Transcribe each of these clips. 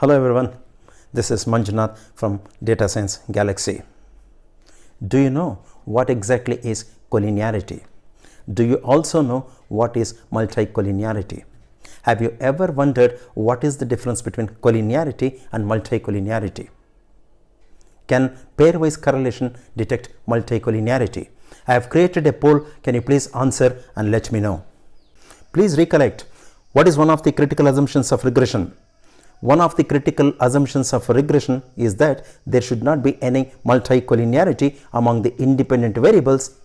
Hello everyone, this is Manjunath from Data Science Galaxy. Do you know what exactly is collinearity? Do you also know what is multicollinearity? Have you ever wondered what is the difference between collinearity and multicollinearity? Can pairwise correlation detect multicollinearity? I have created a poll. Can you please answer and let me know? Please recollect, what is one of the critical assumptions of regression? One of the critical assumptions of regression is that there should not be any multicollinearity among the independent variables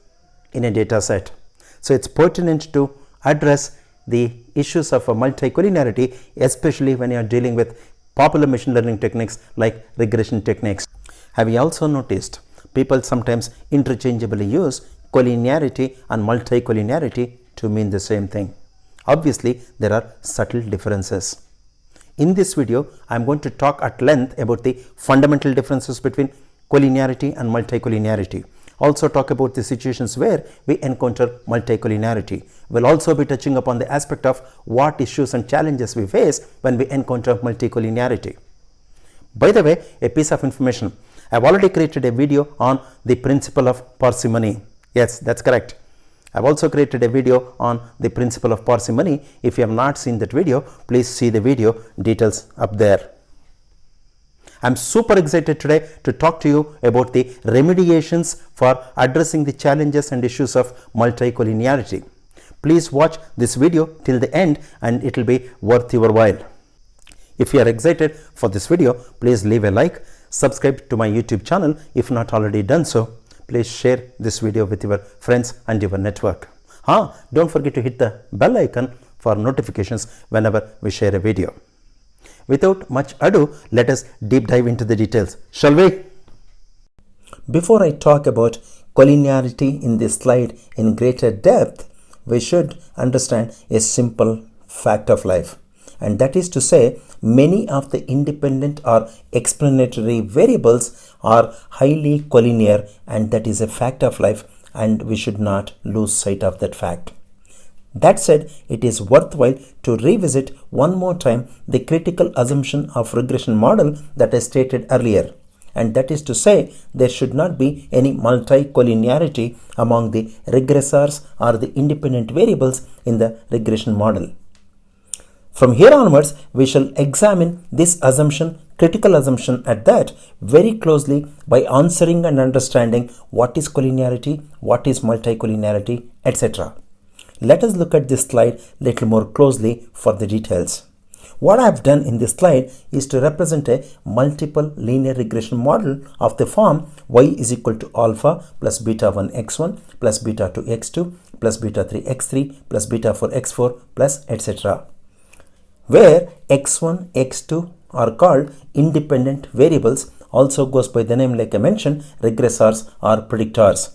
in a data set. So it's pertinent to address the issues of a multicollinearity, especially when you are dealing with popular machine learning techniques like regression techniques. Have you also noticed people sometimes interchangeably use collinearity and multicollinearity to mean the same thing? Obviously, there are subtle differences. In this video, I am going to talk at length about the fundamental differences between collinearity and multicollinearity. Also talk about the situations where we encounter multicollinearity. We'll also be touching upon the aspect of what issues and challenges we face when we encounter multicollinearity. By the way, a piece of information. I've already created a video on the principle of parsimony. Yes, that's correct. I've also created a video on the principle of parsimony. If you have not seen that video, please see the video, details up there. I'm super excited today to talk to you about the remediations for addressing the challenges and issues of multicollinearity. Please watch this video till the end and it will be worth your while. If you are excited for this video, please leave a like, subscribe to my YouTube channel if not already done so. Please share this video with your friends and your network. Don't forget to hit the bell icon for notifications whenever we share a video. Without much ado, let us deep dive into the details, shall we? Before I talk about collinearity in this slide in greater depth, we should understand a simple fact of life. And that is to say, many of the independent or explanatory variables are highly collinear, and that is a fact of life, and we should not lose sight of that fact. That said, it is worthwhile to revisit one more time the critical assumption of regression model that I stated earlier, and that is to say, there should not be any multicollinearity among the regressors or the independent variables in the regression model. From here onwards, we shall examine this assumption, critical assumption at that, very closely by answering and understanding what is collinearity, what is multicollinearity, etc. Let us look at this slide a little more closely for the details. What I have done in this slide is to represent a multiple linear regression model of the form y is equal to alpha plus beta 1 x1 plus beta 2 x2 plus beta 3 x3 plus beta 4 x4 plus etc. where x1, x2 are called independent variables, also goes by the name like I mentioned, regressors or predictors.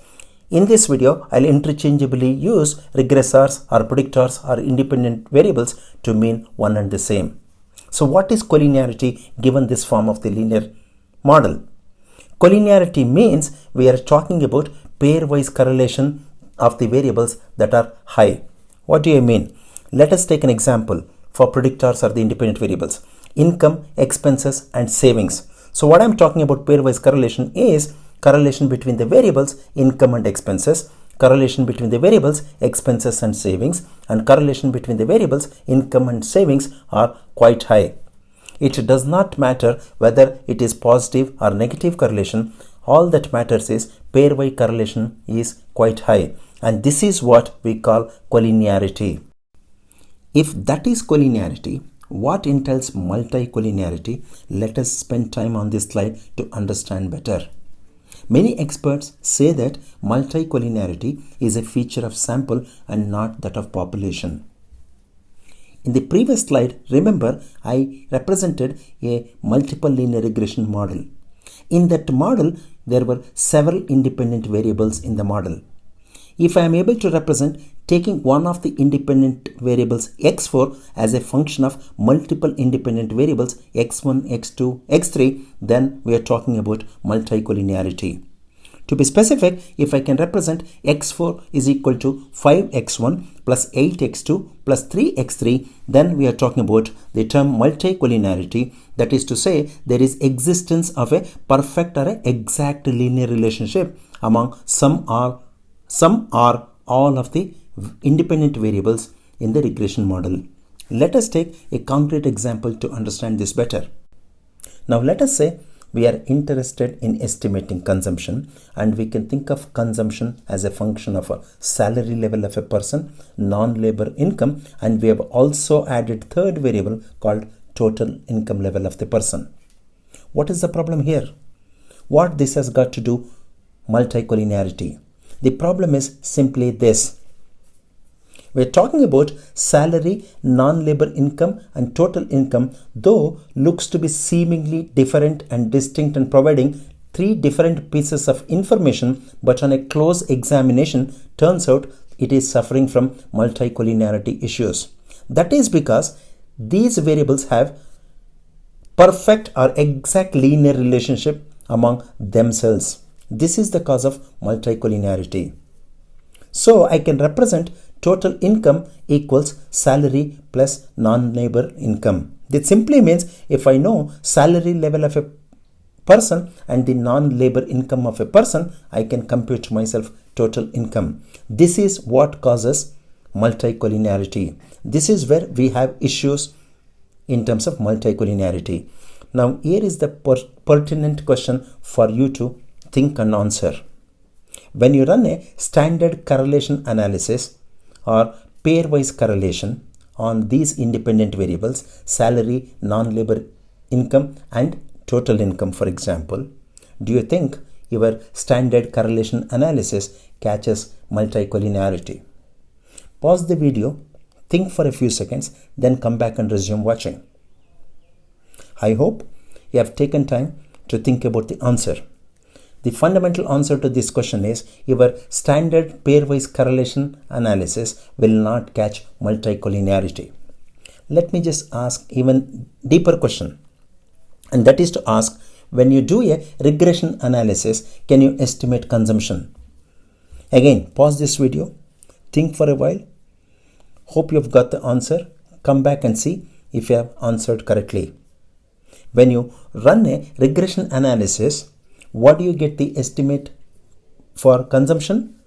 In this video, I'll interchangeably use regressors or predictors or independent variables to mean one and the same. So what is collinearity given this form of the linear model? Collinearity means we are talking about pairwise correlation of the variables that are high. What do you mean? Let us take an example. For predictors are the independent variables, income, expenses and savings. So what I'm talking about pairwise correlation is correlation between the variables income and expenses, correlation between the variables expenses and savings, and correlation between the variables income and savings are quite high. It does not matter whether it is positive or negative correlation. All that matters is pairwise correlation is quite high, and this is what we call collinearity. If that is collinearity, what entails multicollinearity? Let us spend time on this slide to understand better. Many experts say that multicollinearity is a feature of sample and not that of population. In the previous slide, remember, I represented a multiple linear regression model. In that model, there were several independent variables in the model. If I am able to represent taking one of the independent variables x4 as a function of multiple independent variables x1, x2, x3, then we are talking about multicollinearity. To be specific, if I can represent x4 is equal to 5x1 plus 8x2 plus 3x3, then we are talking about the term multicollinearity. That is to say, there is existence of a perfect or a exact linear relationship among some or all of the independent variables in the regression model. Let us take a concrete example to understand this better. Now let us say we are interested in estimating consumption, and we can think of consumption as a function of a salary level of a person, non-labor income, and we have also added third variable called total income level of the person. What is the problem here? What this has got to do multicollinearity? The problem is simply this. We're talking about salary, non-labor income and total income, though looks to be seemingly different and distinct and providing three different pieces of information, but on a close examination turns out it is suffering from multicollinearity issues. That is because these variables have perfect or exact linear relationship among themselves. This is the cause of multicollinearity. So I can represent total income equals salary plus non-labor income. This simply means if I know salary level of a person and the non-labor income of a person, I can compute myself total income. This is what causes multicollinearity. This is where we have issues in terms of multicollinearity. Now here is the pertinent question for you to think and answer. When you run a standard correlation analysis or pairwise correlation on these independent variables, salary, non-labor income and total income, for example, do you think your standard correlation analysis catches multicollinearity? Pause the video, think for a few seconds, then come back and resume watching. I hope you have taken time to think about the answer. The fundamental answer to this question is your standard pairwise correlation analysis will not catch multicollinearity. Let me just ask even deeper question, and that is to ask, when you do a regression analysis, can you estimate consumption? Again, pause this video, think for a while, hope you have got the answer, come back and see if you have answered correctly. When you run a regression analysis, what do you get the estimate for consumption?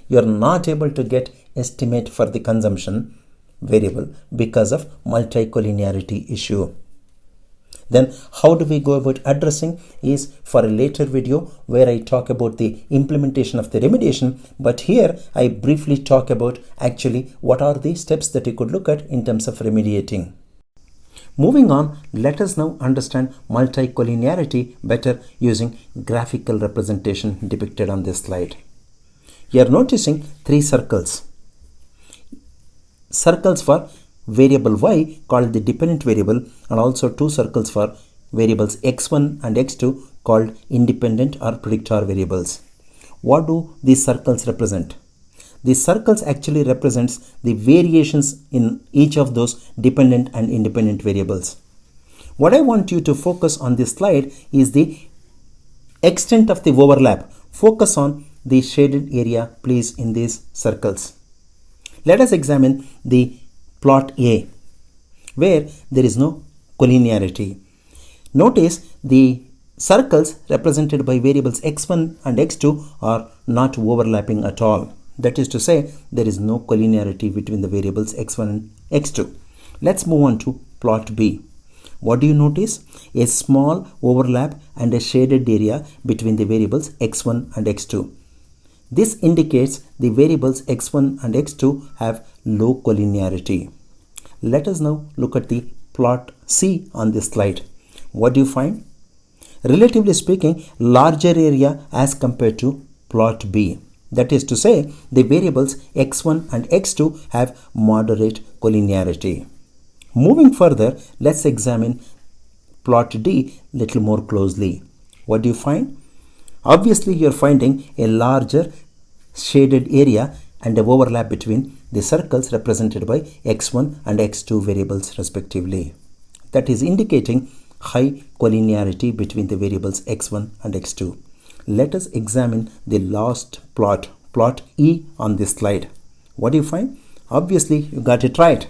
You are not able to get estimate for the consumption variable because of multicollinearity issue. Then how do we go about addressing is for a later video where I talk about the implementation of the remediation, but here I briefly talk about actually what are the steps that you could look at in terms of remediating. Moving on, let us now understand multicollinearity better using graphical representation depicted on this slide. You are noticing three circles. Circles for variable y called the dependent variable, and also two circles for variables x1 and x2 called independent or predictor variables. What do these circles represent? These circles actually represents the variations in each of those dependent and independent variables. What I want you to focus on this slide is the extent of the overlap. Focus on the shaded area, please, in these circles. Let us examine the plot A, where there is no collinearity. Notice the circles represented by variables x1 and x2 are not overlapping at all. That is to say, there is no collinearity between the variables x1 and x2. Let's move on to plot B. What do you notice? A small overlap and a shaded area between the variables x1 and x2. This indicates the variables x1 and x2 have low collinearity. Let us now look at the plot C on this slide. What do you find? Relatively speaking, larger area as compared to plot B. That is to say, the variables x1 and x2 have moderate collinearity. Moving further, let's examine plot D little more closely. What do you find? Obviously, you're finding a larger shaded area and an overlap between the circles represented by x1 and x2 variables respectively. That is indicating high collinearity between the variables x1 and x2. Let us examine the last plot E on this slide. What do you find? Obviously, you got it right.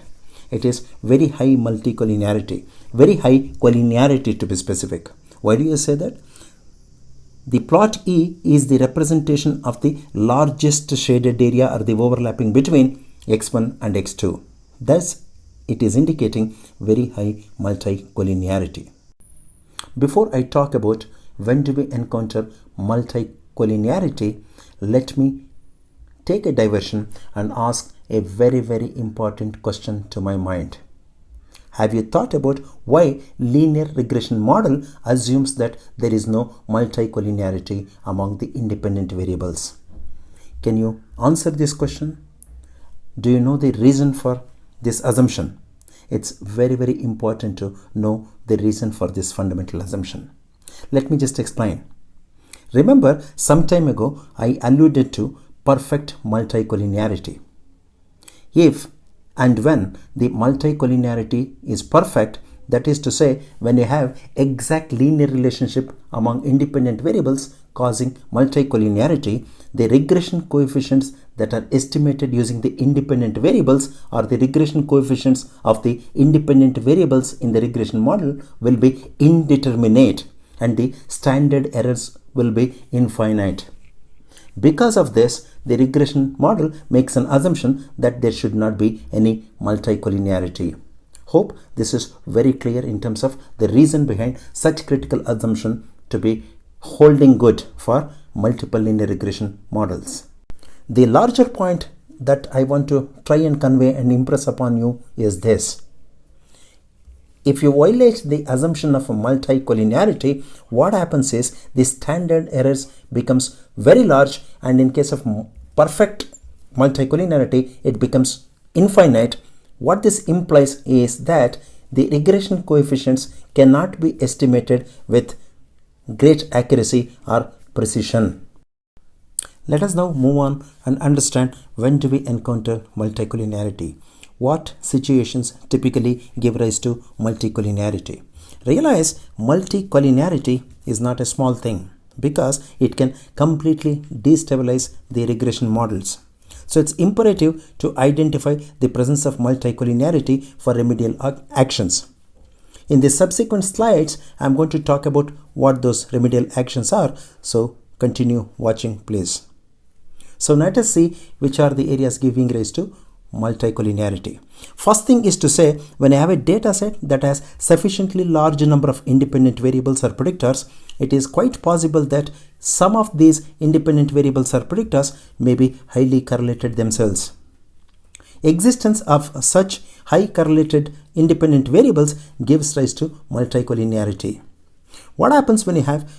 It is very high multicollinearity, very high collinearity to be specific. Why do you say that? The plot E is the representation of the largest shaded area or the overlapping between x1 and x2. Thus, it is indicating very high multicollinearity. Before I talk about when do we encounter multicollinearity, let me take a diversion and ask a very, very important question to my mind. Have you thought about why linear regression model assumes that there is no multicollinearity among the independent variables? Can you answer this question? Do you know the reason for this assumption? It's very, very important to know the reason for this fundamental assumption. Let me just explain. Remember, some time ago, I alluded to perfect multicollinearity. If and when the multicollinearity is perfect, that is to say, when you have exact linear relationship among independent variables causing multicollinearity, the regression coefficients that are estimated using the independent variables or the regression coefficients of the independent variables in the regression model will be indeterminate and the standard errors will be infinite. Because of this, the regression model makes an assumption that there should not be any multicollinearity. Hope this is very clear in terms of the reason behind such critical assumption to be holding good for multiple linear regression models. The larger point that I want to try and convey and impress upon you is this. If you violate the assumption of a multicollinearity, what happens is the standard errors becomes very large, and in case of perfect multicollinearity, it becomes infinite. What this implies is that the regression coefficients cannot be estimated with great accuracy or precision. Let us now move on and understand when do we encounter multicollinearity. What situations typically give rise to multicollinearity? Realize multicollinearity is not a small thing because it can completely destabilize the regression models. So it's imperative to identify the presence of multicollinearity for remedial actions. In the subsequent slides, I'm going to talk about what those remedial actions are. So continue watching, please. So let us see which are the areas giving rise to multicollinearity. First thing is to say, when I have a data set that has sufficiently large number of independent variables or predictors, it is quite possible that some of these independent variables or predictors may be highly correlated themselves. Existence of such high correlated independent variables gives rise to multicollinearity. What happens when you have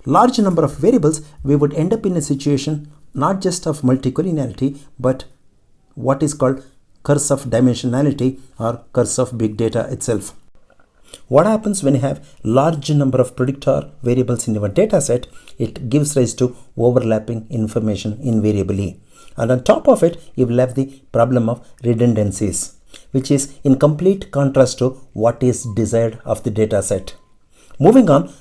large number of variables? We would end up in a situation not just of multicollinearity, but what is called curse of dimensionality or curse of big data itself. What happens when you have large number of predictor variables in your data set? It gives rise to overlapping information invariably. And on top of it, you will have the problem of redundancies, which is in complete contrast to what is desired of the data set. Moving on,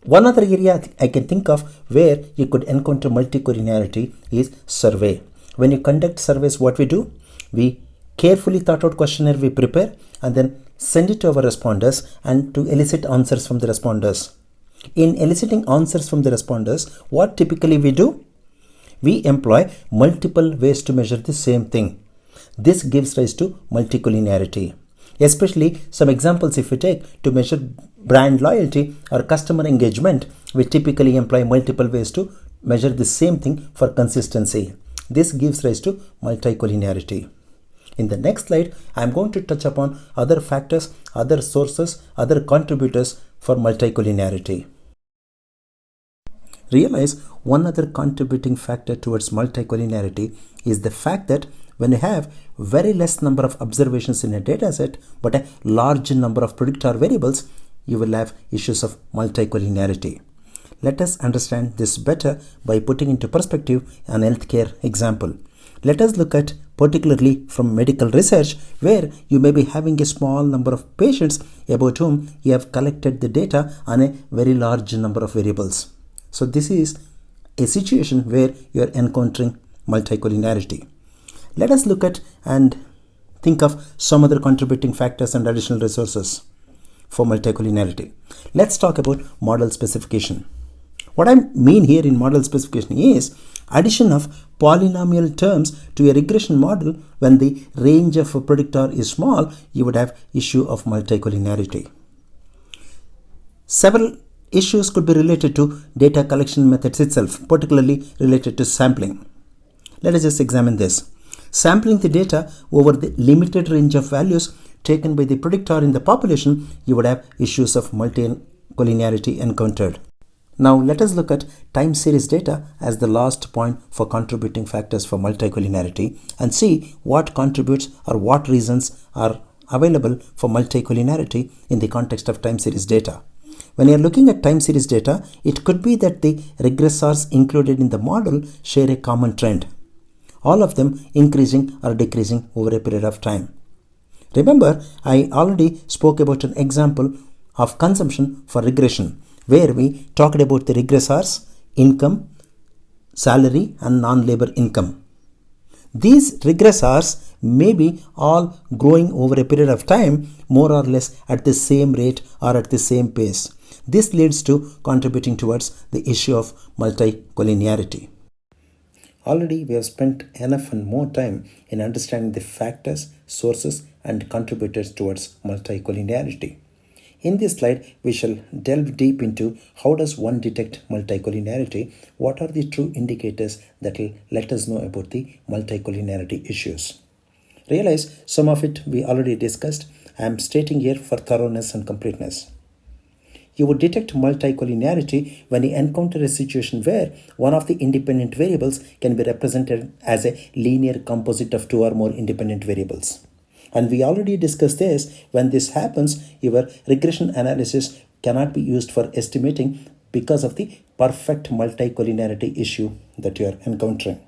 one other area I can think of where you could encounter multicollinearity is survey. When you conduct surveys, what we do? We carefully thought out questionnaire we prepare and then send it to our responders and to elicit answers from the responders. In eliciting answers from the responders, what typically we do? We employ multiple ways to measure the same thing. This gives rise to multicollinearity. Especially some examples if we take to measure brand loyalty or customer engagement, we typically employ multiple ways to measure the same thing for consistency. This gives rise to multicollinearity. In the next slide, I am going to touch upon other factors, other sources, other contributors for multicollinearity. Realize one other contributing factor towards multicollinearity is the fact that when you have very less number of observations in a data set but a large number of predictor variables, you will have issues of multicollinearity. Let us understand this better by putting into perspective an healthcare example. Let us look at particularly from medical research where you may be having a small number of patients about whom you have collected the data on a very large number of variables. So this is a situation where you are encountering multicollinearity. Let us look at and think of some other contributing factors and additional resources for multicollinearity. Let's talk about model specification. What I mean here in model specification is addition of polynomial terms to a regression model. When the range of a predictor is small, you would have issue of multicollinearity. Several issues could be related to data collection methods itself, particularly related to sampling. Let us just examine this. Sampling the data over the limited range of values taken by the predictor in the population, you would have issues of multicollinearity encountered. Now let us look at time series data as the last point for contributing factors for multicollinearity and see what contributes or what reasons are available for multicollinearity in the context of time series data. When you are looking at time series data, it could be that the regressors included in the model share a common trend, all of them increasing or decreasing over a period of time. Remember, I already spoke about an example of consumption for regression, where we talked about the regressors, income, salary and non-labor income. These regressors may be all growing over a period of time, more or less at the same rate or at the same pace. This leads to contributing towards the issue of multicollinearity. Already we have spent enough and more time in understanding the factors, sources and contributors towards multicollinearity. In this slide, we shall delve deep into how does one detect multicollinearity, what are the true indicators that will let us know about the multicollinearity issues. Realize some of it we already discussed. I am stating here for thoroughness and completeness. You would detect multicollinearity when you encounter a situation where one of the independent variables can be represented as a linear composite of two or more independent variables. And we already discussed this. When this happens, your regression analysis cannot be used for estimating because of the perfect multicollinearity issue that you are encountering.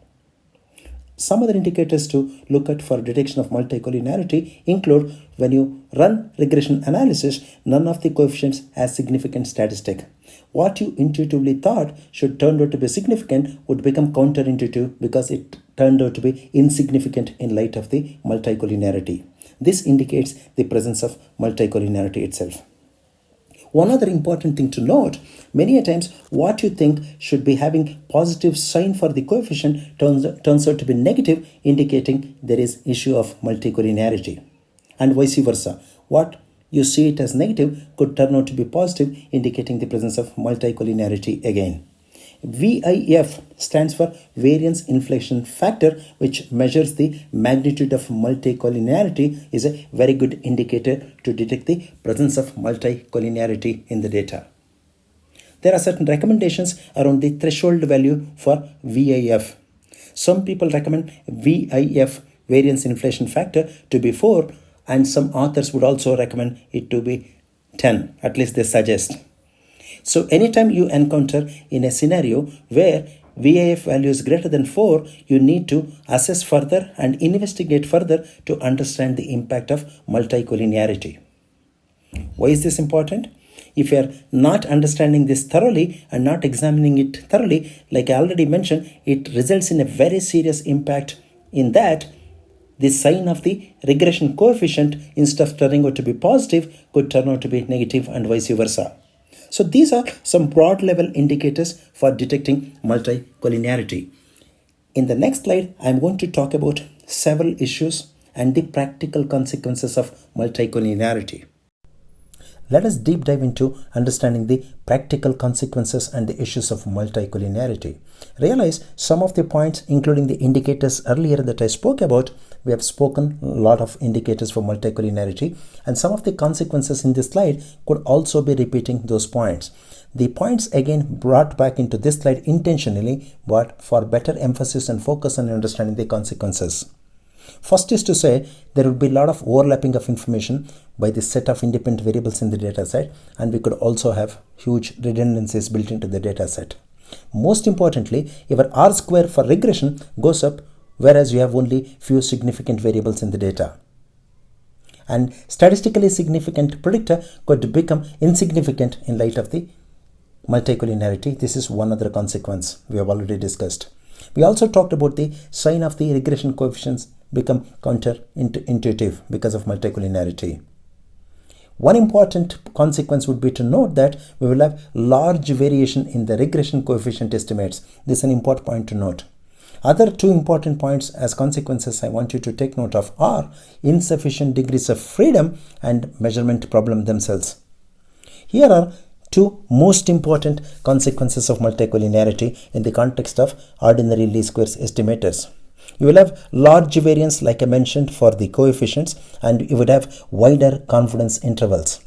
Some other indicators to look at for detection of multicollinearity include when you run regression analysis, none of the coefficients has significant statistic. What you intuitively thought should turn out to be significant would become counterintuitive because it turned out to be insignificant in light of the multicollinearity. This indicates the presence of multicollinearity itself. One other important thing to note, many a times what you think should be having positive sign for the coefficient turns out to be negative, indicating there is issue of multicollinearity. And vice versa. What you see it as negative could turn out to be positive, indicating the presence of multicollinearity again. VIF stands for variance inflation factor, which measures the magnitude of multicollinearity, is a very good indicator to detect the presence of multicollinearity in the data. There are certain recommendations around the threshold value for VIF. Some people recommend VIF, variance inflation factor, to be 4, and some authors would also recommend it to be 10, at least they suggest. So anytime you encounter in a scenario where VIF value is greater than 4, you need to assess further and investigate further to understand the impact of multicollinearity. Why is this important? If you are not understanding this thoroughly and not examining it thoroughly, like I already mentioned, it results in a very serious impact in that the sign of the regression coefficient, instead of turning out to be positive, could turn out to be negative and vice versa. So these are some broad level indicators for detecting multicollinearity. In the next slide, I am going to talk about several issues and the practical consequences of multicollinearity. Let us deep dive into understanding the practical consequences and the issues of multicollinearity. Realize some of the points, including the indicators earlier that I spoke about. We have spoken a lot of indicators for multicollinearity, and some of the consequences in this slide could also be repeating those points. The points again brought back into this slide intentionally, but for better emphasis and focus on understanding the consequences. First is to say there would be a lot of overlapping of information by the set of independent variables in the data set, and we could also have huge redundancies built into the data set. Most importantly, your R square for regression goes up, whereas you have only few significant variables in the data. And statistically significant predictor could become insignificant in light of the multicollinearity. This is one other consequence we have already discussed. We also talked about the sign of the regression coefficients become counterintuitive because of multicollinearity. One important consequence would be to note that we will have large variation in the regression coefficient estimates. This is an important point to note. Other two important points as consequences I want you to take note of are insufficient degrees of freedom and measurement problem themselves. Here are two most important consequences of multicollinearity in the context of ordinary least squares estimators. You will have large variance, like I mentioned, for the coefficients, and you would have wider confidence intervals.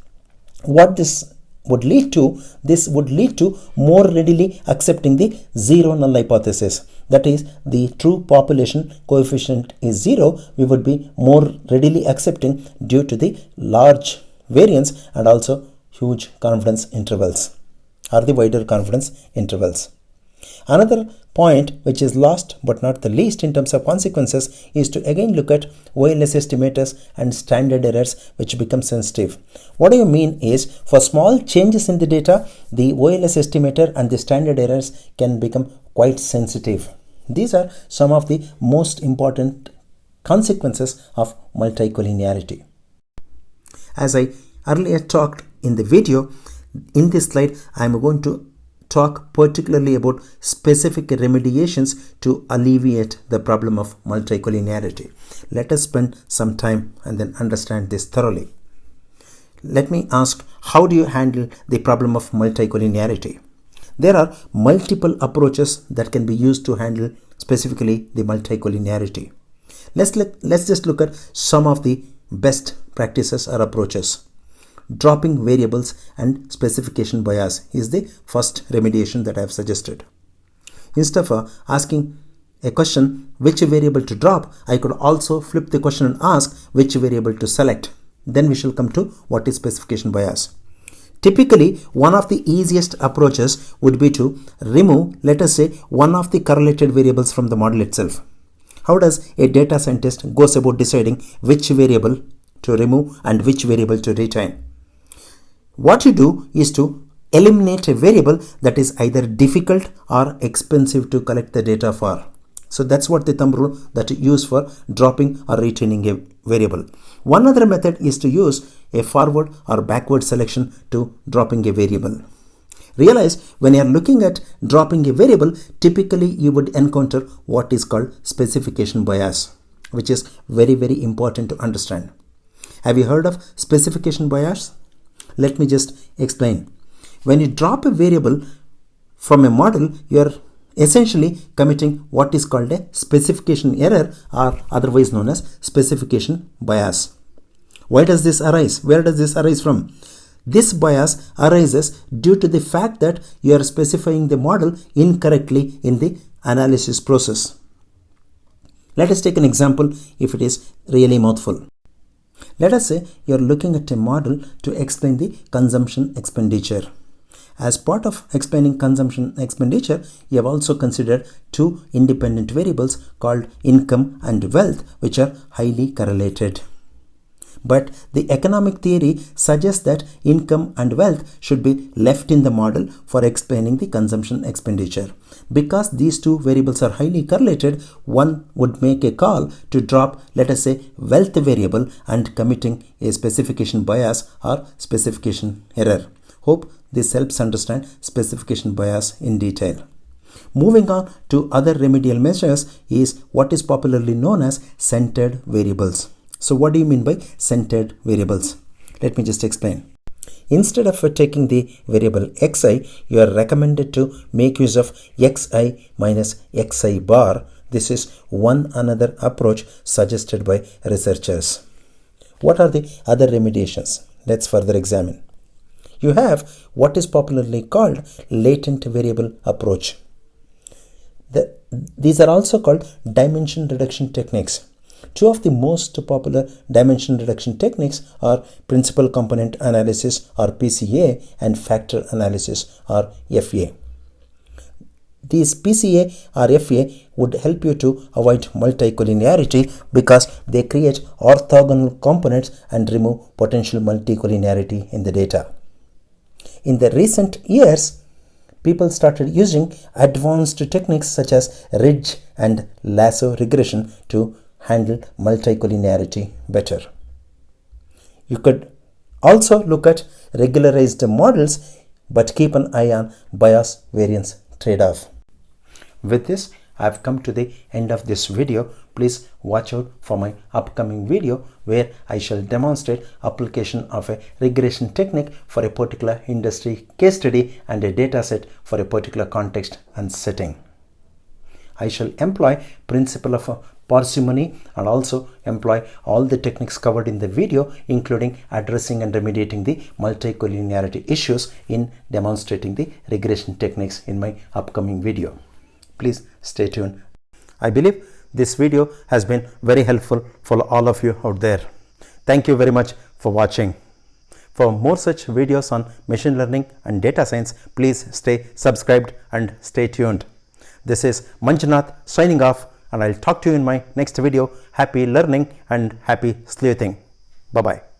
What this would lead to more readily accepting the zero null hypothesis. That is, the true population coefficient is zero. We would be more readily accepting due to the large variance and also huge confidence intervals, or the wider confidence intervals. Another point, which is last but not the least in terms of consequences, is to again look at OLS estimators and standard errors, which become sensitive. What I mean is, for small changes in the data, the OLS estimator and the standard errors can become quite sensitive. These are some of the most important consequences of multicollinearity. As I earlier talked in the video, in this slide I am going to talk particularly about specific remediations to alleviate the problem of multicollinearity. Let us spend some time and then understand this thoroughly. Let me ask, how do you handle the problem of multicollinearity? There are multiple approaches that can be used to handle specifically the multicollinearity. Let's just look at some of the best practices or approaches. Dropping variables and specification bias is the first remediation that I have suggested. Instead of asking a question which variable to drop, I could also flip the question and ask which variable to select. Then we shall come to what is specification bias. Typically, one of the easiest approaches would be to remove, let us say, one of the correlated variables from the model itself. How does a data scientist goes about deciding which variable to remove and which variable to retain? What you do is to eliminate a variable that is either difficult or expensive to collect the data for. So that's what the thumb rule that you use for dropping or retaining a variable. One other method is to use a forward or backward selection to dropping a variable. Realize, when you are looking at dropping a variable, typically you would encounter what is called specification bias, which is very, very important to understand. Have you heard of specification bias? Let me just explain. When you drop a variable from a model, you are essentially committing what is called a specification error, or otherwise known as specification bias. Why does this arise? Where does this arise from? This bias arises due to the fact that you are specifying the model incorrectly in the analysis process. Let us take an example if it is really mouthful. Let us say you are looking at a model to explain the consumption expenditure. As part of explaining consumption expenditure, you have also considered two independent variables called income and wealth, which are highly correlated. But the economic theory suggests that income and wealth should be left in the model for explaining the consumption expenditure. Because these two variables are highly correlated, one would make a call to drop, let us say, wealth variable and committing a specification bias or specification error. Hope this helps understand specification bias in detail. Moving on to other remedial measures is what is popularly known as centered variables. So what do you mean by centered variables? Let me just explain. Instead of taking the variable xi, you are recommended to make use of xi minus xi bar. This is one another approach suggested by researchers. What are the other remediations? Let's further examine. You have what is popularly called latent variable approach. These are also called dimension reduction techniques. Two of the most popular dimension reduction techniques are principal component analysis or PCA and factor analysis or FA. These PCA or FA would help you to avoid multicollinearity because they create orthogonal components and remove potential multicollinearity in the data. In the recent years, people started using advanced techniques such as ridge and lasso regression to handle multicollinearity better. You could also look at regularized models, but keep an eye on bias variance trade-off. With this, I have come to the end of this video. Please watch out for my upcoming video where I shall demonstrate application of a regression technique for a particular industry case study and a dataset for a particular context and setting. I shall employ principle of parsimony and also employ all the techniques covered in the video, including addressing and remediating the multicollinearity issues in demonstrating the regression techniques in my upcoming video. Please stay tuned. I believe this video has been very helpful for all of you out there. Thank you very much for watching. For more such videos on machine learning and data science, please stay subscribed and stay tuned. This is Manjunath signing off, and I'll talk to you in my next video. Happy learning and happy sleuthing. Bye-bye.